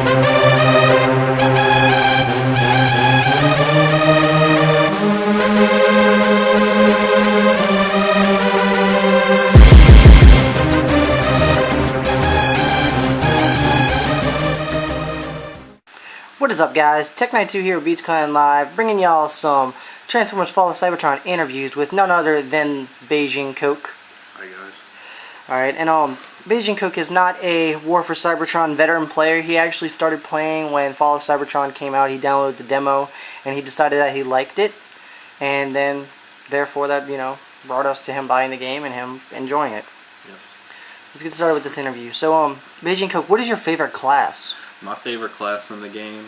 What is up, guys? Tech92 here with Bejjingcoke Live, bringing y'all some Transformers Fall of Cybertron interviews with none other than Bejjingcoke. Hi guys. Alright, and Bejjingcoke is not a War for Cybertron veteran player. He actually started playing when Fall of Cybertron came out. He downloaded the demo and he decided that he liked it, and then therefore that, you know, brought us to him buying the game and him enjoying it. Yes. Let's get started with this interview. So, Bejjingcoke, what is your favorite class? My favorite class in the game,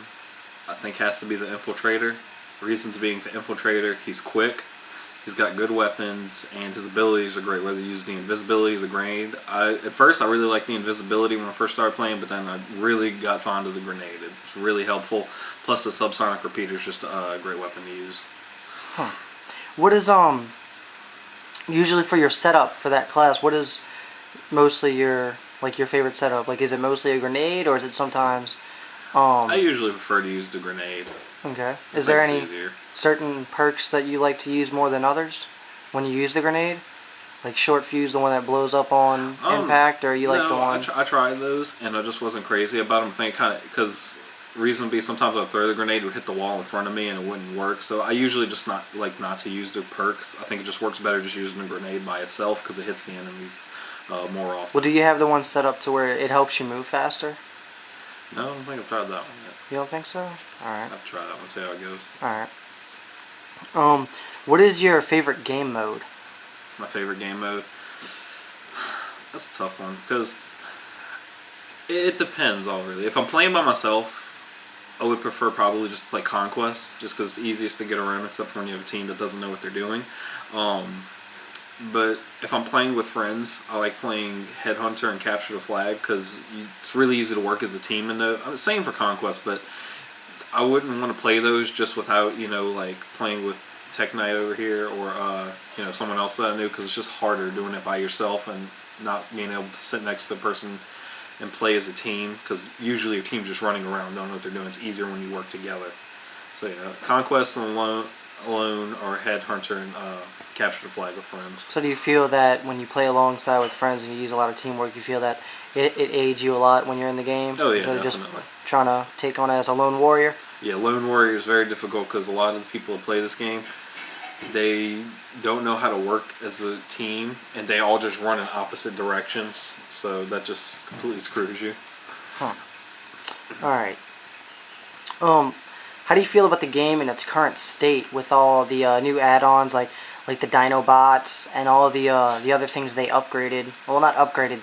I think, has to be the Infiltrator. Reasons being the Infiltrator, he's quick, he's got good weapons, and his abilities are great, whether you use the invisibility or the grenade. At first, I really liked the invisibility when I first started playing, but then I really got fond of the grenade. It's really helpful. Plus, the subsonic repeater is just a great weapon to use. Huh. What is, usually for your setup for that class, what is mostly your favorite setup? Like, is it mostly a grenade, or is it sometimes I usually prefer to use the grenade. Okay. Is there any certain perks that you like to use more than others when you use the grenade? Like short fuse, the one that blows up on impact, or you like the one? I tried those and I just wasn't crazy about them. I think kind of because reason be sometimes I'd throw the grenade, it would hit the wall in front of me and it wouldn't work. So I usually just not to use the perks. I think it just works better just using the grenade by itself because it hits the enemies more often. Well, do you have the one set up to where it helps you move faster? No, I don't think I've tried that one yet. You don't think so? Alright. I'll try that one, see how it goes. Alright. What is your favorite game mode? My favorite game mode? That's a tough one, because it depends all really. If I'm playing by myself, I would prefer probably just to play Conquest, just because it's easiest to get around, except for when you have a team that doesn't know what they're doing. But if I'm playing with friends, I like playing Headhunter and Capture the Flag because it's really easy to work as a team in those. Same for Conquest, but I wouldn't want to play those just without, you know, like playing with Tech Knight over here or, you know, someone else that I knew, because it's just harder doing it by yourself and not being able to sit next to a person and play as a team, because usually your team's just running around, don't know what they're doing. It's easier when you work together. So yeah, Conquest and alone or Headhunter and Capture the Flag with friends. So do you feel that when you play alongside with friends and you use a lot of teamwork, you feel that it aids you a lot when you're in the game? Oh yeah, instead definitely. of just trying to take on it as a lone warrior? Yeah, lone warrior is very difficult because a lot of the people that play this game, they don't know how to work as a team, and they all just run in opposite directions, so that just completely screws you. Huh. Alright. How do you feel about the game in its current state with all the new add-ons like the Dinobots and all the other things they upgraded? Well, not upgraded,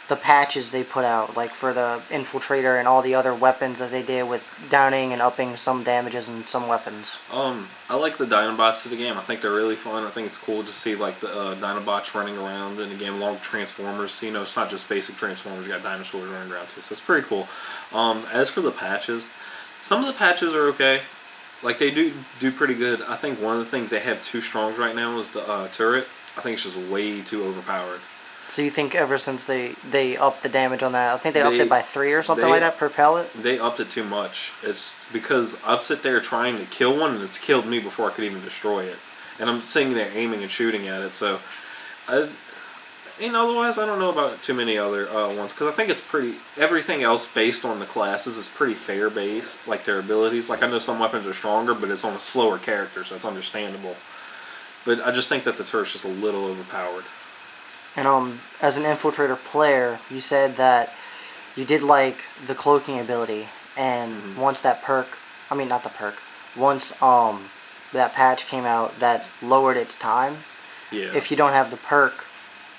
the patches they put out, like for the Infiltrator and all the other weapons that they did with downing and upping some damages and some weapons. I like the Dinobots of the game. I think they're really fun. I think it's cool to see like the Dinobots running around in the game along with Transformers. You know, it's not just basic Transformers. You got dinosaurs running around too, so it's pretty cool. As for the patches, some of the patches are okay. Like, they do pretty good. I think one of the things they have too strong right now is the turret. I think it's just way too overpowered. So you think ever since they upped the damage on that, I think they upped it by 3 or something like that per pellet? They upped it too much. It's because I've sit there trying to kill one and it's killed me before I could even destroy it. And I'm sitting there aiming and shooting at it, so otherwise I don't know about too many other ones, because I think it's pretty, everything else based on the classes is pretty fair based, like their abilities. Like, I know some weapons are stronger, but it's on a slower character, so it's understandable. But I just think that the turret's just a little overpowered. And as an Infiltrator player, you said that you did like the cloaking ability, and once that perk, I mean not the perk, once that patch came out that lowered its time. Yeah. If you don't have the perk,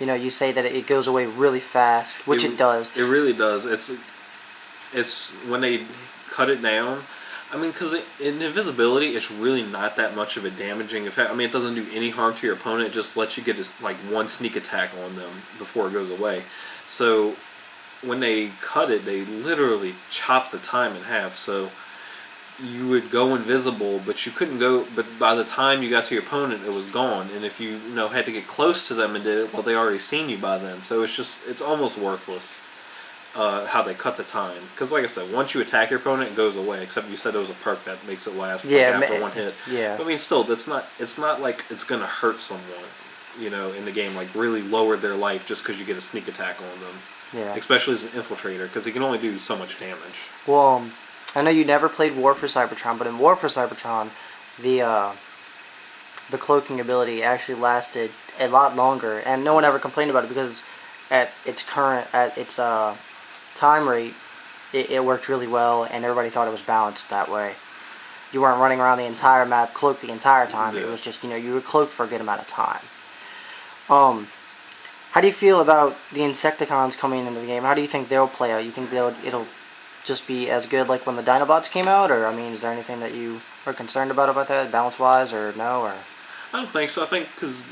you know, you say that it goes away really fast, which it does. It really does. It's when they cut it down. I mean, because in invisibility, it's really not that much of a damaging effect. I mean, it doesn't do any harm to your opponent. It just lets you get like one sneak attack on them before it goes away. So when they cut it, they literally chop the time in half. So you would go invisible, but you couldn't go. But by the time you got to your opponent, it was gone. And if you had to get close to them and did it, well, they already seen you by then. So it's almost worthless. how they cut the time. Because like I said, once you attack your opponent, it goes away. Except you said it was a perk that makes it last after one hit. Yeah. But I mean, still, it's not like it's gonna hurt someone, in the game, like really lower their life just because you get a sneak attack on them. Yeah. Especially as an infiltrator, because he can only do so much damage. Well, I know you never played War for Cybertron, but in War for Cybertron, the cloaking ability actually lasted a lot longer, and no one ever complained about it because at its time rate, it worked really well, and everybody thought it was balanced that way. You weren't running around the entire map cloaked the entire time. Yeah. It was just, you would cloak for a good amount of time. How do you feel about the Insecticons coming into the game? How do you think they'll play out? You think it'll just be as good like when the Dinobots came out, or I mean, is there anything that you are concerned about that, balance-wise, or no? Or I don't think so. I think because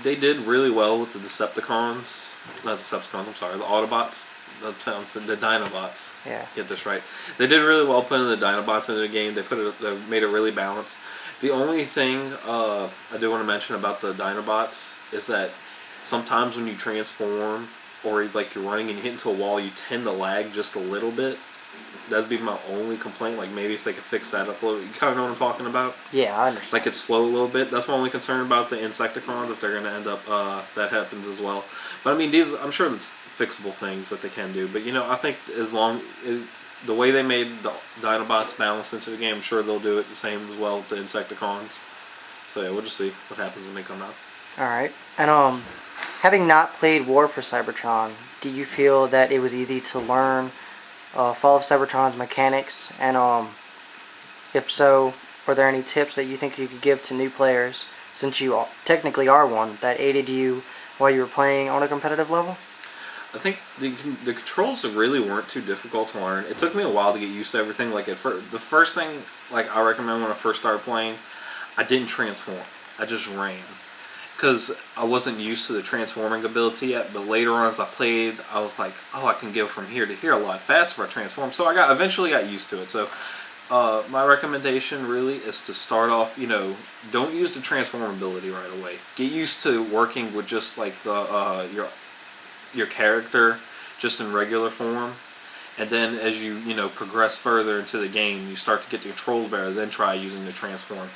they did really well with the Decepticons. Not Decepticons, I'm sorry. The Autobots. The Dinobots. Yeah. Get this right. They did really well putting the Dinobots into the game. They made it really balanced. The only thing I do want to mention about the Dinobots is that sometimes when you transform or like you're running and you hit into a wall, you tend to lag just a little bit. That'd be my only complaint. Like maybe if they could fix that up a little. You kind of know what I'm talking about? Yeah, I understand. Like it's slow a little bit. That's my only concern about the Insecticons. If they're going to end up, that happens as well. But I mean, I'm sure that's fixable things that they can do. But I think the way they made the Dinobots balance into the game, I'm sure they'll do it the same as well with the Insecticons. So yeah, we'll just see what happens when they come out. All right, and having not played War for Cybertron, do you feel that it was easy to learn Fall of Cybertron's mechanics? And if so, are there any tips that you think you could give to new players, since you technically are one, that aided you while you were playing on a competitive level? I think the controls really weren't too difficult to learn. It took me a while to get used to everything. Like the first thing I recommend when I first started playing, I didn't transform. I just ran. Because I wasn't used to the transforming ability yet, but later on as I played, I was like, oh, I can go from here to here a lot faster if I transform. So I eventually got used to it. So my recommendation really is to start off, don't use the transform ability right away. Get used to working with just like your character just in regular form. And then as you, progress further into the game, you start to get the controls better, then try using the transform.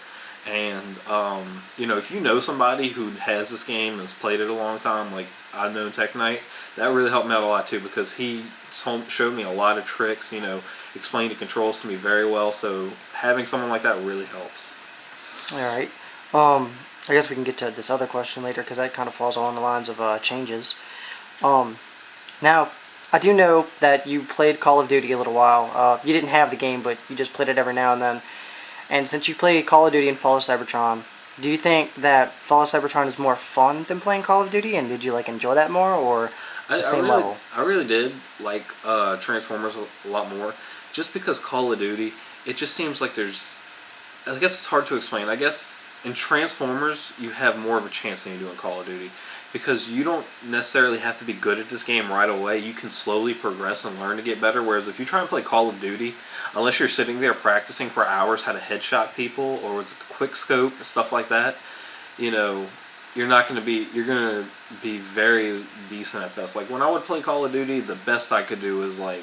And, if you know somebody who has this game and has played it a long time, like I've known Tech Knight, that really helped me out a lot too, because he showed me a lot of tricks, explained the controls to me very well, so having someone like that really helps. Alright, I guess we can get to this other question later, because that kind of falls along the lines of changes. Now, I do know that you played Call of Duty a little while. You didn't have the game, but you just played it every now and then. And since you played Call of Duty and Fall of Cybertron, do you think that Fall of Cybertron is more fun than playing Call of Duty? And did you enjoy that more, or the same level? I really did like Transformers a lot more, just because Call of Duty, it just seems like there's, I guess it's hard to explain. I guess in Transformers you have more of a chance than you do in Call of Duty, because you don't necessarily have to be good at this game right away. You can slowly progress and learn to get better, whereas if you try and play Call of Duty, unless you're sitting there practicing for hours how to headshot people or with a quick scope and stuff like that, you're going to be very decent at best. Like when I would play Call of Duty, the best I could do was I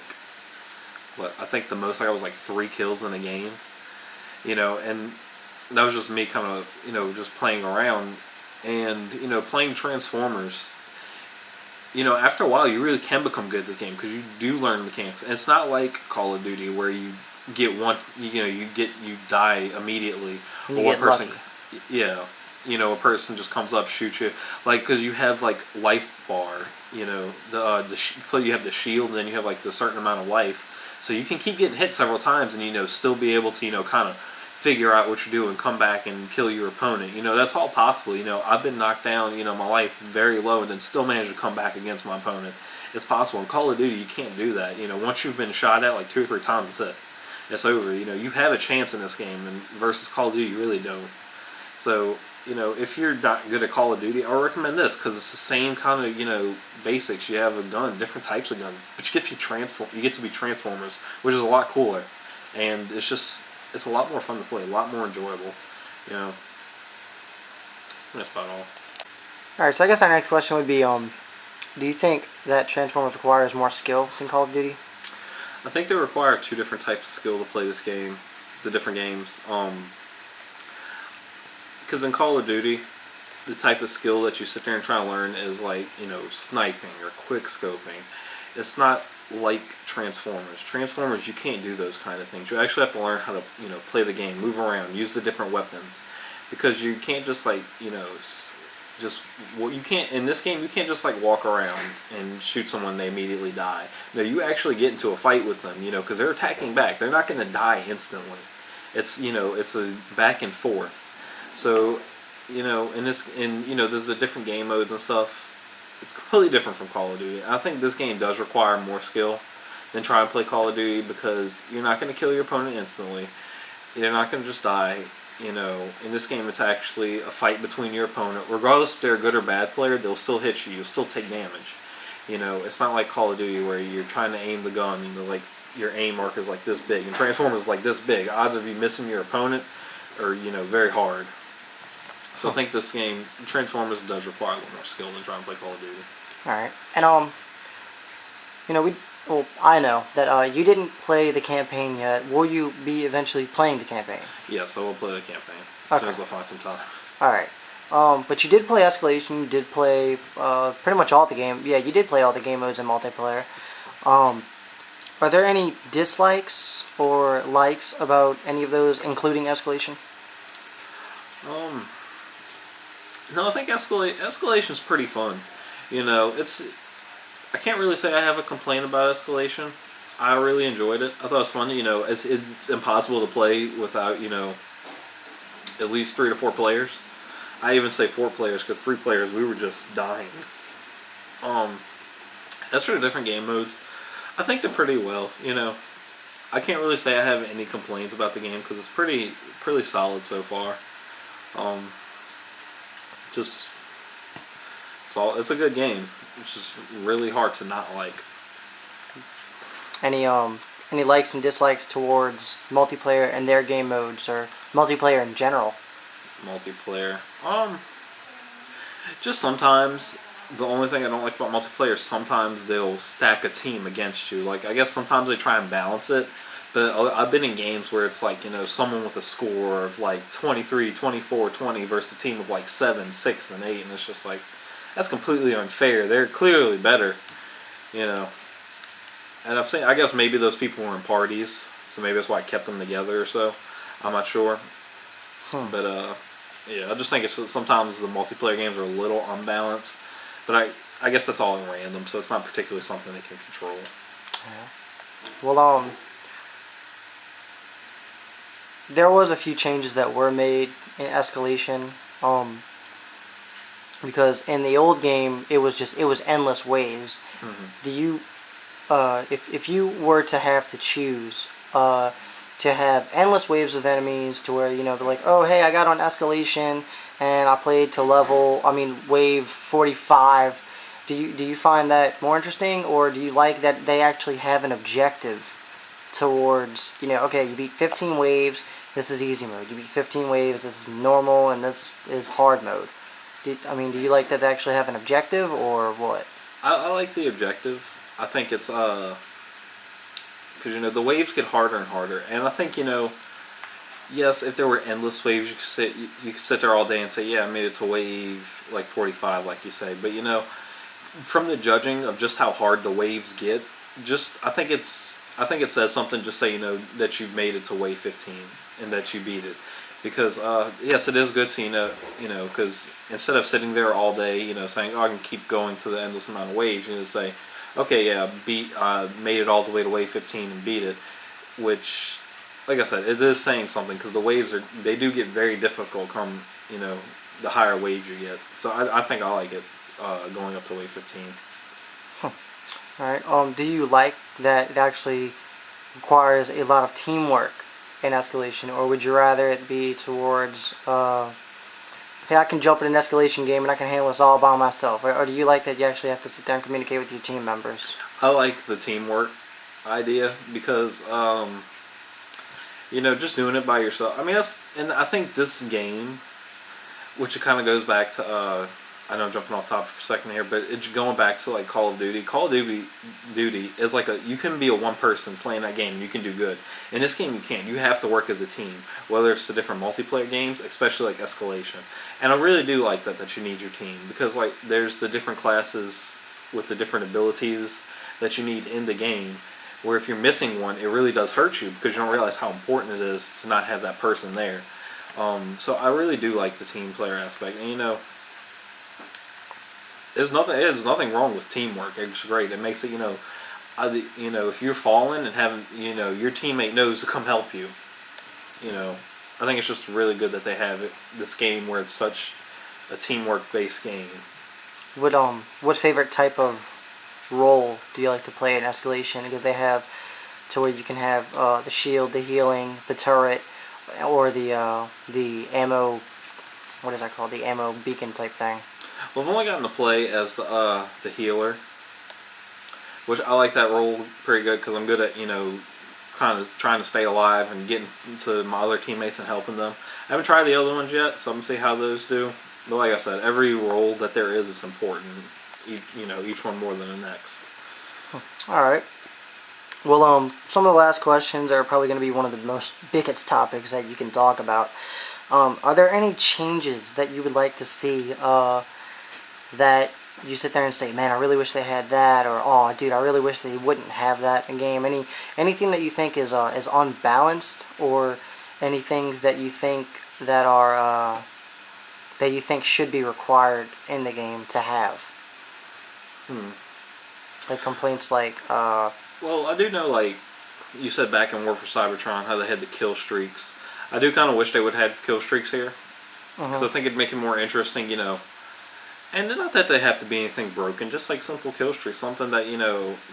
think the most I got was 3 kills in a game, and that was just me kind of, just playing around. And, playing Transformers, after a while you really can become good at this game, because you do learn the mechanics. And it's not like Call of Duty where you get you die immediately. And you get lucky. A person just comes up, shoots you. Because you have, life bar, you have the shield, and then you have, the certain amount of life. So you can keep getting hit several times and, still be able to, kind of figure out what you do and come back and kill your opponent. That's all possible. I've been knocked down, my life very low, and then still managed to come back against my opponent. It's possible. In Call of Duty, you can't do that. Once you've been shot at 2 or 3 times, that's it. It's over. You have a chance in this game, and versus Call of Duty, you really don't. So, if you're not good at Call of Duty, I would recommend this, because it's the same kind of, basics. You have a gun, different types of guns, but you get to be Transformers, which is a lot cooler, and it's a lot more fun to play, a lot more enjoyable, That's about all. Alright, so I guess our next question would be, Do you think that Transformers requires more skill than Call of Duty? I think they require two different types of skill to play this game, the different games. Because in Call of Duty, the type of skill that you sit there and try to learn is like, sniping or quick scoping. It's not like Transformers. Transformers, you can't do those kind of things. You actually have to learn how to, play the game, move around, use the different weapons. Because you can't just like, you can't, in this game, you can't just like walk around and shoot someone and they immediately die. No, you actually get into a fight with them, because they're attacking back. They're not going to die instantly. It's, it's a back and forth. So, there's the different game modes and stuff. It's completely different from Call of Duty. I think this game does require more skill than trying to play Call of Duty because you're not going to kill your opponent instantly. You're not going to just die. In this game it's actually a fight between your opponent. Regardless if they're a good or bad player, they'll still hit you. You'll still take damage. It's not like Call of Duty where you're trying to aim the gun. Like your aim mark is like this big. And Transformers is like this big. Odds of you missing your opponent are, very hard. So I think this game, Transformers, does require a little more skill than trying to play Call of Duty. Alright. And, I know that you didn't play the campaign yet. Will you be eventually playing the campaign? Yes, I will play the campaign as soon as I find some time. Alright. But you did play Escalation. You did play pretty much all the game. Yeah, you did play all the game modes in multiplayer. Are there any dislikes or likes about any of those, including Escalation? No, I think Escalation's pretty fun. I can't really say I have a complaint about Escalation. I really enjoyed it. I thought it was fun. It's impossible to play without, at least 3 to 4 players. I even say 4 players because 3 players, we were just dying. As for the different game modes, I think they're pretty well. I can't really say I have any complaints about the game because it's pretty solid so far. It's a good game. It's just really hard to not like. Any likes and dislikes towards multiplayer and their game modes, or multiplayer in general? Multiplayer. Just sometimes the only thing I don't like about multiplayer is sometimes they'll stack a team against you. Like I guess sometimes they try and balance it. But I've been in games where it's like, someone with a score of like 23, 24, 20 versus a team of like 7, 6, and 8. And it's just like, that's completely unfair. They're clearly better, And I guess maybe those people were in parties. So maybe that's why I kept them together or so. I'm not sure. But, yeah, I just think it's sometimes the multiplayer games are a little unbalanced. But I guess that's all in random. So it's not particularly something they can control. Yeah. Well, there was a few changes that were made in Escalation, because in the old game it was endless waves. Mm-hmm. Do you, if you were to have to choose, to have endless waves of enemies to where they're like, oh hey, I got on Escalation and I played to wave 45. Do you find that more interesting, or do you like that they actually have an objective towards, okay, you beat 15 waves, this is easy mode. You beat 15 waves, this is normal, and this is hard mode. Do you like that they actually have an objective, or what? I like the objective. I think it's, because, the waves get harder and harder. And I think, yes, if there were endless waves, you could sit there all day and say, yeah, I made it to wave, like, 45, like you say. But, from the judging of just how hard the waves get, I think it says something, just say, that you've made it to wave 15 and that you beat it. Because, yes, it is good to, because instead of sitting there all day, saying, oh, I can keep going to the endless amount of waves, say, okay, yeah, made it all the way to wave 15 and beat it, which, like I said, it is saying something, because the waves they do get very difficult come, the higher waves you get. So I think I like it, going up to wave 15. Alright, do you like that it actually requires a lot of teamwork in Escalation, or would you rather it be towards, hey, I can jump in an Escalation game and I can handle this all by myself, or do you like that you actually have to sit there and communicate with your team members? I like the teamwork idea, because, just doing it by yourself, and I think this game, which it kind of goes back to, I know I'm jumping off topic for a second here, but it's going back to like Call of Duty. Call of Duty is like you can be a one person playing that game. You can do good. In this game, you can't. You have to work as a team. Whether it's the different multiplayer games, especially like Escalation, and I really do like that you need your team because like there's the different classes with the different abilities that you need in the game. Where if you're missing one, it really does hurt you because you don't realize how important it is to not have that person there. So I really do like the team player aspect, and there's nothing wrong with teamwork. It's great. It makes it if you're falling and having your teammate knows to come help you. I think it's just really good that they have this game where it's such a teamwork based game. What favorite type of role do you like to play in Escalation? Because they have to where you can have the shield, the healing, the turret, or the ammo. What is that called? The ammo beacon type thing. Well, I've only gotten to play as the healer, which I like that role pretty good because I'm good at kind of trying to stay alive and getting to my other teammates and helping them. I haven't tried the other ones yet, so I'm gonna see how those do. But like I said, every role that there is important. Each one more than the next. All right. Well, some of the last questions are probably going to be one of the most biggest topics that you can talk about. Are there any changes that you would like to see that you sit there and say, man, I really wish they had that, or oh, dude, I really wish they wouldn't have that in game? Anything that you think is unbalanced, or any things that you think that are that you think should be required in the game to have? Like complaints like well, I do know, like you said back in War for Cybertron, how they had the kill streaks. I do kind of wish they would have kill streaks here, because I think it'd make it more interesting, And not that they have to be anything broken, just like simple kill streaks, something that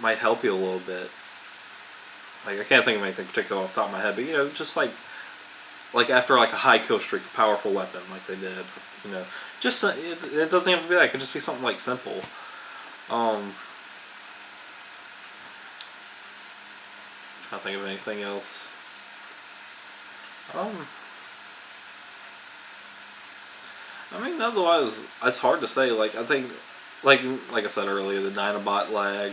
might help you a little bit. Like I can't think of anything particular off the top of my head, but just like after like a high kill streak, a powerful weapon, like they did, just it doesn't have to be that. It could just be something like simple. Trying to think of anything else. I mean, otherwise, it's hard to say. Like, I think, like I said earlier, the Dinobot lag.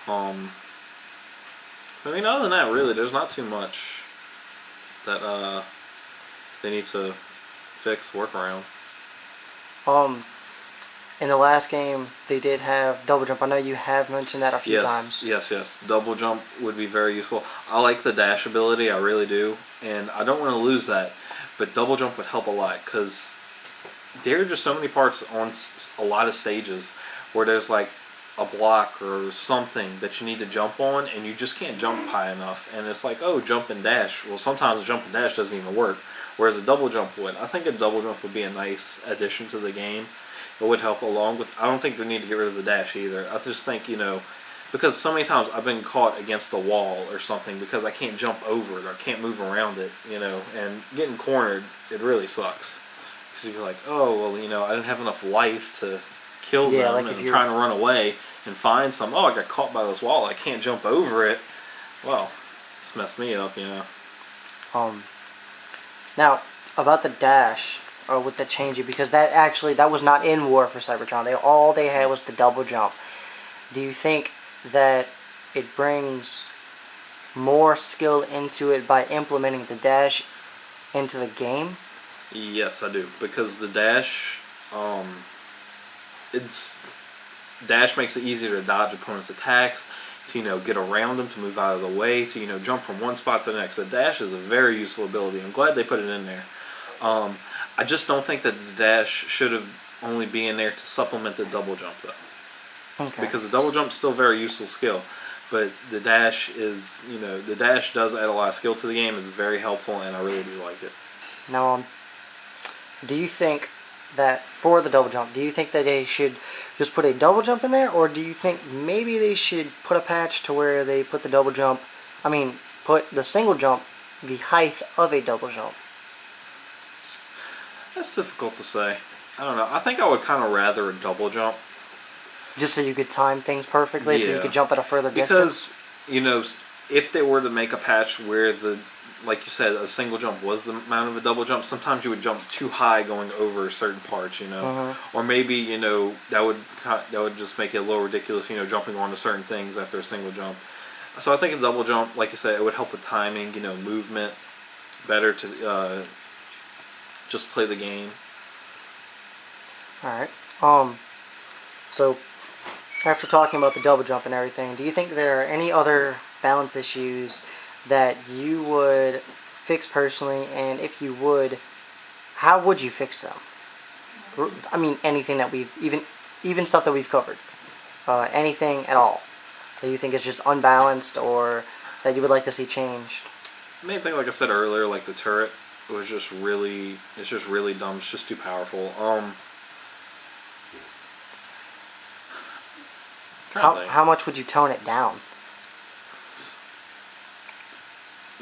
I mean, other than that, really, there's not too much that they need to fix, work around. In the last game, they did have double jump. I know you have mentioned that a few times. Yes. Double jump would be very useful. I like the dash ability, I really do, and I don't want to lose that. But double jump would help a lot because there are just so many parts on a lot of stages where there's like a block or something that you need to jump on, and you just can't jump high enough. And it's like, oh, jump and dash. Well, sometimes jump and dash doesn't even work, whereas a double jump would. I think a double jump would be a nice addition to the game. It would help along with. I don't think we need to get rid of the dash either. I just think because so many times I've been caught against a wall or something because I can't jump over it or I can't move around it, and getting cornered, it really sucks. Because you're like, oh well, I didn't have enough life to kill them, like and I'm trying to run away and find some. Oh, I got caught by this wall. I can't jump over it. Well, it's messed me up, Now about the dash. Or with the changing, because that was not in War for Cybertron. All they had was the double jump. Do you think that it brings more skill into it by implementing the dash into the game? Yes, I do, because the dash, dash makes it easier to dodge opponents' attacks, to get around them, to move out of the way, to jump from one spot to the next. The dash is a very useful ability. I'm glad they put it in there. I just don't think that the dash should have only be in there to supplement the double jump, though. Okay. Because the double jump's still a very useful skill, but the dash is, the dash does add a lot of skill to the game. It's very helpful, and I really do like it. Now, do you think that for the double jump, do you think that they should just put a double jump in there, or do you think maybe they should put a patch to where they put the double jump, put the single jump the height of a double jump? That's difficult to say. I don't know. I think I would kind of rather a double jump. Just so you could time things perfectly, so you could jump at a further distance? Because, if they were to make a patch where like you said, a single jump was the amount of a double jump, sometimes you would jump too high going over certain parts, or maybe that would just make it a little ridiculous, jumping onto certain things after a single jump. So I think a double jump, like you said, it would help with timing, movement, better to just play the game. Alright. So, after talking about the double jump and everything, do you think there are any other balance issues that you would fix personally? And if you would, how would you fix them? I mean, anything that even stuff that we've covered. Anything at all that you think is just unbalanced or that you would like to see changed? Main thing, like I said earlier, like the turret, it's just really dumb. It's just too powerful. How much would you tone it down?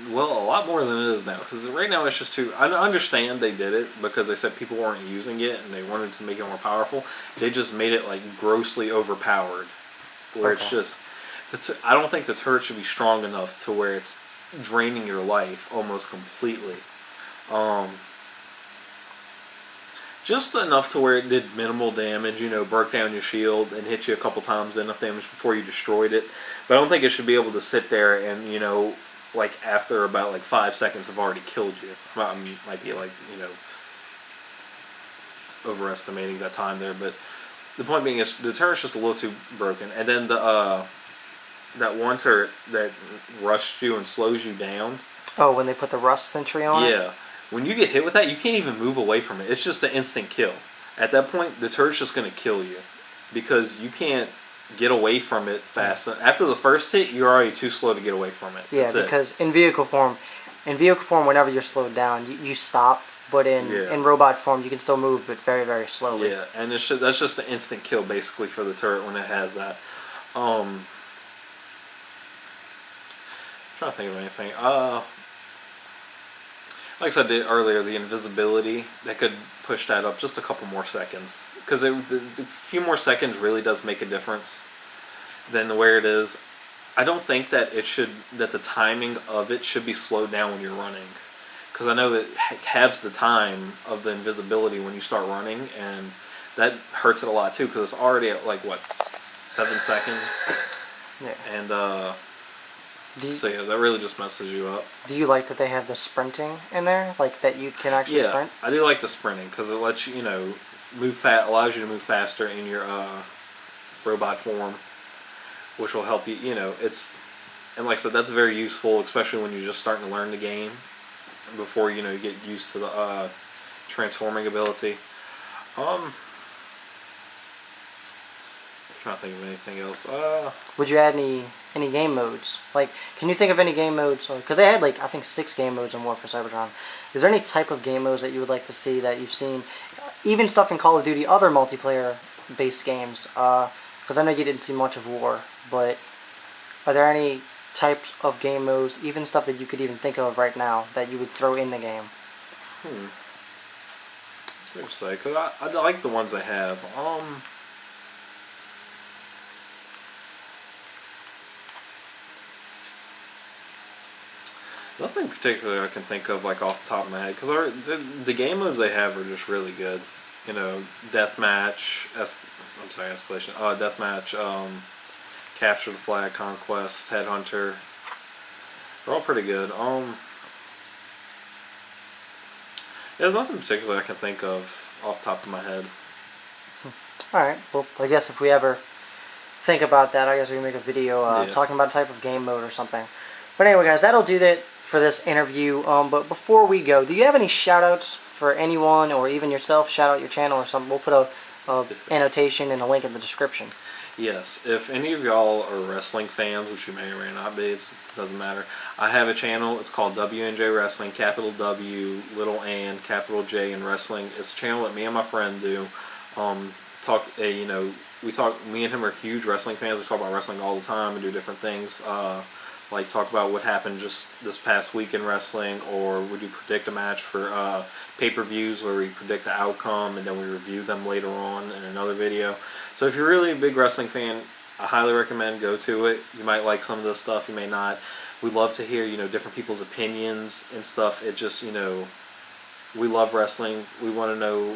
Well, a lot more than it is now, because right now it's just too. I understand they did it because they said people weren't using it and they wanted to make it more powerful. They just made it like grossly overpowered, where it's just. I don't think the turret should be strong enough to where it's draining your life almost completely. Just enough to where it did minimal damage, broke down your shield and hit you a couple times, did enough damage before you destroyed it. But I don't think it should be able to sit there and, like after about like 5 seconds have already killed you. Might be like, overestimating that time there. But the point being is the turret's just a little too broken. And then that one turret that rushed you and slows you down. Oh, when they put the rust sentry on it? Yeah. When you get hit with that, you can't even move away from it. It's just an instant kill. At that point, the turret's just going to kill you because you can't get away from it fast. After the first hit, you're already too slow to get away from it. Yeah, because in vehicle form, whenever you're slowed down, you stop. But in robot form, you can still move, but very, very slowly. Yeah, and that's just an instant kill basically for the turret when it has that. I'm trying to think of anything. Like I said earlier, the invisibility, that could push that up just a couple more seconds. Because a few more seconds really does make a difference than where it is. I don't think that the timing of it should be slowed down when you're running. Because I know that it halves the time of the invisibility when you start running, and that hurts it a lot too, because it's already at 7 seconds? Yeah. And so yeah, that really just messes you up. Do you like that they have the sprinting in there, like that you can actually sprint? Yeah, I do like the sprinting because it lets you, allows you to move faster in your robot form, which will help you. And like I said, that's very useful, especially when you're just starting to learn the game before you get used to the transforming ability. Trying to think of anything else. Would you add any game modes? Like, can you think of any game modes? Because they had I think 6 game modes and more for Cybertron. Is there any type of game modes that you would like to see that you've seen? Even stuff in Call of Duty, other multiplayer-based games. Because I know you didn't see much of War, but are there any types of game modes, even stuff that you could even think of right now, that you would throw in the game? It's weird to say, because I like the ones they have. Nothing particular I can think of off the top of my head, because the game modes they have are just really good. Deathmatch, escalation, deathmatch, capture the flag, conquest, headhunter. They're all pretty good. There's nothing particular I can think of off the top of my head. Alright, well, I guess if we ever think about that, I guess we can make a video talking about a type of game mode or something. But anyway, guys, that'll do that for this interview. But before we go, do you have any shout-outs for anyone or even yourself? Shout out your channel or something. We'll put a annotation and a link in the description. Yes, if any of y'all are wrestling fans, which you may or may not be, it doesn't matter. I have a channel. It's called WNJ Wrestling, capital W, little N, capital J in wrestling. It's a channel that me and my friend do. Me and him are huge wrestling fans. We talk about wrestling all the time and do different things. Talk about what happened just this past week in wrestling, or we do predict a match for pay-per-views where we predict the outcome and then we review them later on in another video. So if you're really a big wrestling fan, I highly recommend go to it. You might like some of this stuff, you may not. We love to hear, different people's opinions and stuff. It just, we love wrestling. We want to know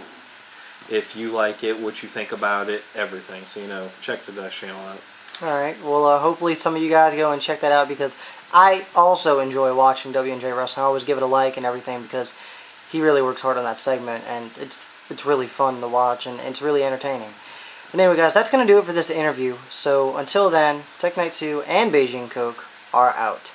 if you like it, what you think about it, everything. So, check the Dash channel out. Alright, well, hopefully some of you guys go and check that out, because I also enjoy watching W&J Wrestling. I always give it a like and everything, because he really works hard on that segment, and it's really fun to watch, and it's really entertaining. But anyway, guys, that's going to do it for this interview. So until then, Tech Knight 2 and Bejjingcoke are out.